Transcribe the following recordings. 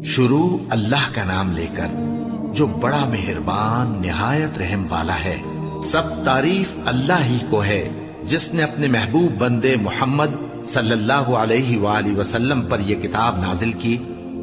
شروع اللہ کا نام لے کر جو بڑا مہربان نہایت رحم والا ہے۔ سب تعریف اللہ ہی کو ہے جس نے اپنے محبوب بندے محمد صلی اللہ علیہ وآلہ وسلم پر یہ کتاب نازل کی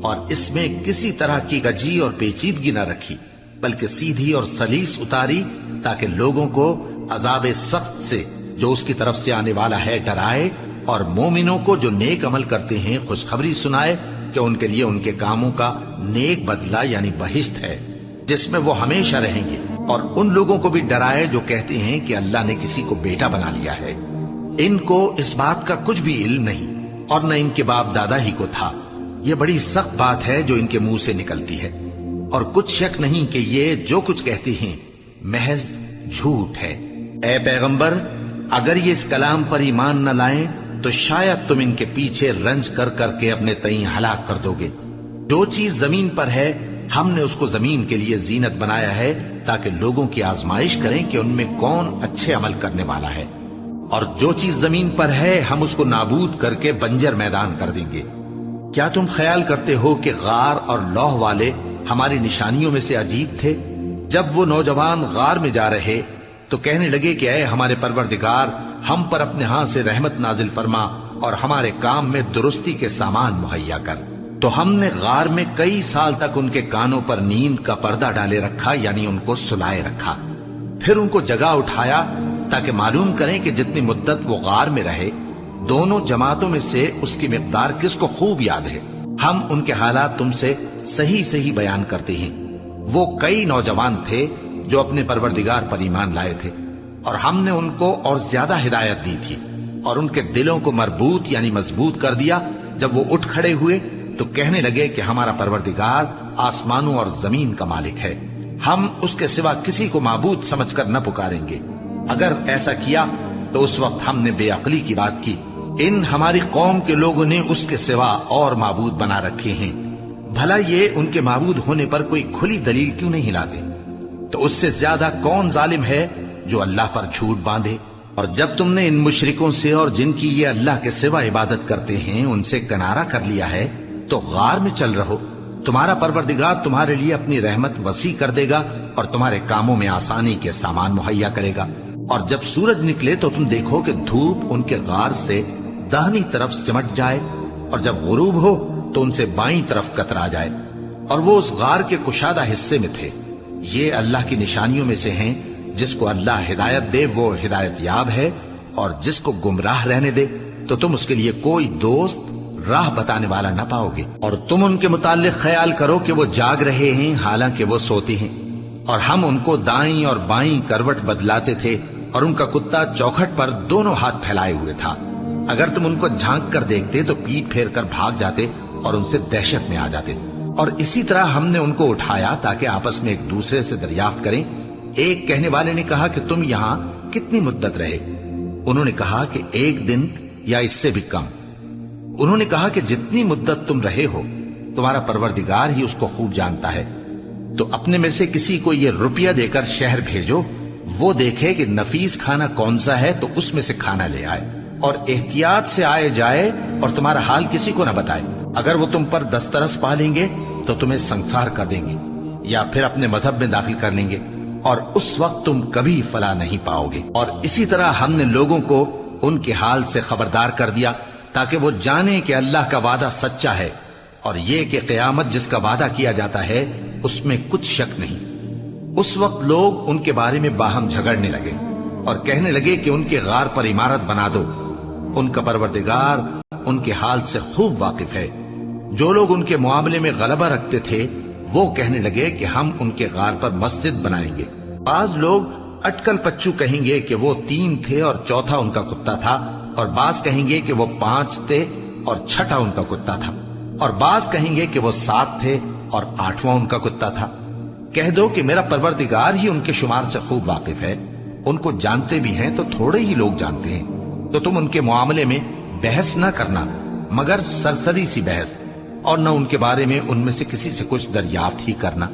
اور اس میں کسی طرح کی گجی اور پیچیدگی نہ رکھی، بلکہ سیدھی اور سلیس اتاری تاکہ لوگوں کو عذاب سخت سے جو اس کی طرف سے آنے والا ہے ڈرائے، اور مومنوں کو جو نیک عمل کرتے ہیں خوشخبری سنائے کہ ان کے لیے ان کے کاموں کا نیک بدلہ یعنی بہشت ہے جس میں وہ ہمیشہ رہیں گے، اور ان لوگوں کو بھی ڈرائے جو کہتے ہیں کہ اللہ نے کسی کو بیٹا بنا لیا ہے۔ ان کو اس بات کا کچھ بھی علم نہیں اور نہ ان کے باپ دادا ہی کو تھا۔ یہ بڑی سخت بات ہے جو ان کے منہ سے نکلتی ہے، اور کچھ شک نہیں کہ یہ جو کچھ کہتے ہیں محض جھوٹ ہے۔ اے پیغمبر، اگر یہ اس کلام پر ایمان نہ لائیں تو شاید تم ان کے پیچھے رنج کر کر کے اپنے تئیں ہلاک کر دو گے۔ جو چیز زمین پر ہے ہم نے اس کو زمین کے لیے زینت بنایا ہے تاکہ لوگوں کی آزمائش کریں کہ ان میں کون اچھے عمل کرنے والا ہے، اور جو چیز زمین پر ہے ہم اس کو نابود کر کے بنجر میدان کر دیں گے۔ کیا تم خیال کرتے ہو کہ غار اور لوح والے ہماری نشانیوں میں سے عجیب تھے؟ جب وہ نوجوان غار میں جا رہے تو کہنے لگے کہ اے ہمارے پروردگار، ہم پر اپنے ہاں سے رحمت نازل فرما اور ہمارے کام میں درستی کے سامان مہیا کر۔ تو ہم نے غار میں کئی سال تک ان کے کانوں پر نیند کا پردہ ڈالے رکھا، یعنی ان کو سلائے رکھا۔ پھر ان کو جگا اٹھایا تاکہ معلوم کریں کہ جتنی مدت وہ غار میں رہے دونوں جماعتوں میں سے اس کی مقدار کس کو خوب یاد ہے۔ ہم ان کے حالات تم سے صحیح صحیح بیان کرتے ہیں۔ وہ کئی نوجوان تھے جو اپنے پروردگار پر ایمان لائے تھے، اور ہم نے ان کو اور زیادہ ہدایت دی تھی، اور ان کے دلوں کو مربوط یعنی مضبوط کر دیا۔ جب وہ اٹھ کھڑے ہوئے تو کہنے لگے کہ ہمارا پروردگار آسمانوں اور زمین کا مالک ہے، ہم اس کے سوا کسی کو معبود سمجھ کر نہ پکاریں گے۔ اگر ایسا کیا تو اس وقت ہم نے بے عقلی کی بات کی۔ ان ہماری قوم کے لوگوں نے اس کے سوا اور معبود بنا رکھے ہیں، بھلا یہ ان کے معبود ہونے پر کوئی کھلی دلیل کیوں نہیں لاتے؟ تو اس سے زیادہ کون ظالم ہے جو اللہ پر جھوٹ باندھے؟ اور جب تم نے ان مشرکوں سے اور جن کی یہ اللہ کے سوا عبادت کرتے ہیں ان سے کنارہ کر لیا ہے تو غار میں چل رہو، تمہارا پروردگار تمہارے لیے اپنی رحمت وسیع کر دے گا اور تمہارے کاموں میں آسانی کے سامان مہیا کرے گا۔ اور جب سورج نکلے تو تم دیکھو کہ دھوپ ان کے غار سے داہنی طرف سمٹ جائے، اور جب غروب ہو تو ان سے بائیں طرف کترا جائے، اور وہ اس غار کے کشادہ حصے میں تھے۔ یہ اللہ کی نشانیوں میں سے ہیں، جس کو اللہ ہدایت دے وہ ہدایت یاب ہے، اور جس کو گمراہ رہنے دے تو تم اس کے لیے کوئی دوست راہ بتانے والا نہ پاؤ گے۔ اور تم ان کے متعلق خیال کرو کہ وہ جاگ رہے ہیں حالانکہ وہ سوتے ہیں، اور ہم ان کو دائیں اور بائیں کروٹ بدلاتے تھے، اور ان کا کتا چوکھٹ پر دونوں ہاتھ پھیلائے ہوئے تھا۔ اگر تم ان کو جھانک کر دیکھتے تو پیٹ پھیر کر بھاگ جاتے اور ان سے دہشت میں آ جاتے۔ اور اسی طرح ہم نے ان کو اٹھایا تاکہ آپس میں ایک دوسرے سے دریافت کریں۔ ایک کہنے والے نے کہا کہ تم یہاں کتنی مدت رہے؟ انہوں نے کہا کہ 1 دن یا اس سے بھی کم۔ انہوں نے کہا کہ جتنی مدت تم رہے ہو تمہارا پروردگار ہی اس کو خوب جانتا ہے، تو اپنے میں سے کسی کو یہ روپیہ دے کر شہر بھیجو، وہ دیکھے کہ نفیس کھانا کون سا ہے تو اس میں سے کھانا لے آئے، اور احتیاط سے آئے جائے اور تمہارا حال کسی کو نہ بتائے۔ اگر وہ تم پر دسترس پا لیں گے تو تمہیں سنسار کر دیں گے یا پھر اپنے مذہب میں داخل کر لیں گے، اور اس وقت تم کبھی فلاح نہیں پاؤ گے۔ اور اسی طرح ہم نے لوگوں کو ان کے حال سے خبردار کر دیا تاکہ وہ جانیں کہ اللہ کا وعدہ سچا ہے، اور یہ کہ قیامت جس کا وعدہ کیا جاتا ہے اس میں کچھ شک نہیں۔ اس وقت لوگ ان کے بارے میں باہم جھگڑنے لگے اور کہنے لگے کہ ان کے غار پر عمارت بنا دو۔ ان کا پروردگار ان کے حال سے خوب واقف ہے۔ جو لوگ ان کے معاملے میں غلبہ رکھتے تھے وہ کہنے لگے کہ ہم ان کے غار پر مسجد بنائیں گے۔ بعض لوگ اٹکل پچو کہیں گے کہ وہ 3 تھے اور چوتھا ان کا کتا تھا، اور بعض کہیں گے کہ وہ 5 تھے اور چھٹا ان کا کتا تھا، اور بعض کہیں گے کہ وہ 7 تھے اور 8واں ان کا کتا تھا۔ کہہ دو کہ میرا پروردگار ہی ان کے شمار سے خوب واقف ہے، ان کو جانتے بھی ہیں تو تھوڑے ہی لوگ جانتے ہیں۔ تو تم ان کے معاملے میں بحث نہ کرنا مگر سرسری سی بحث، اور نہ ان کے بارے میں ان میں سے کسی سے کچھ دریافت ہی کرنا۔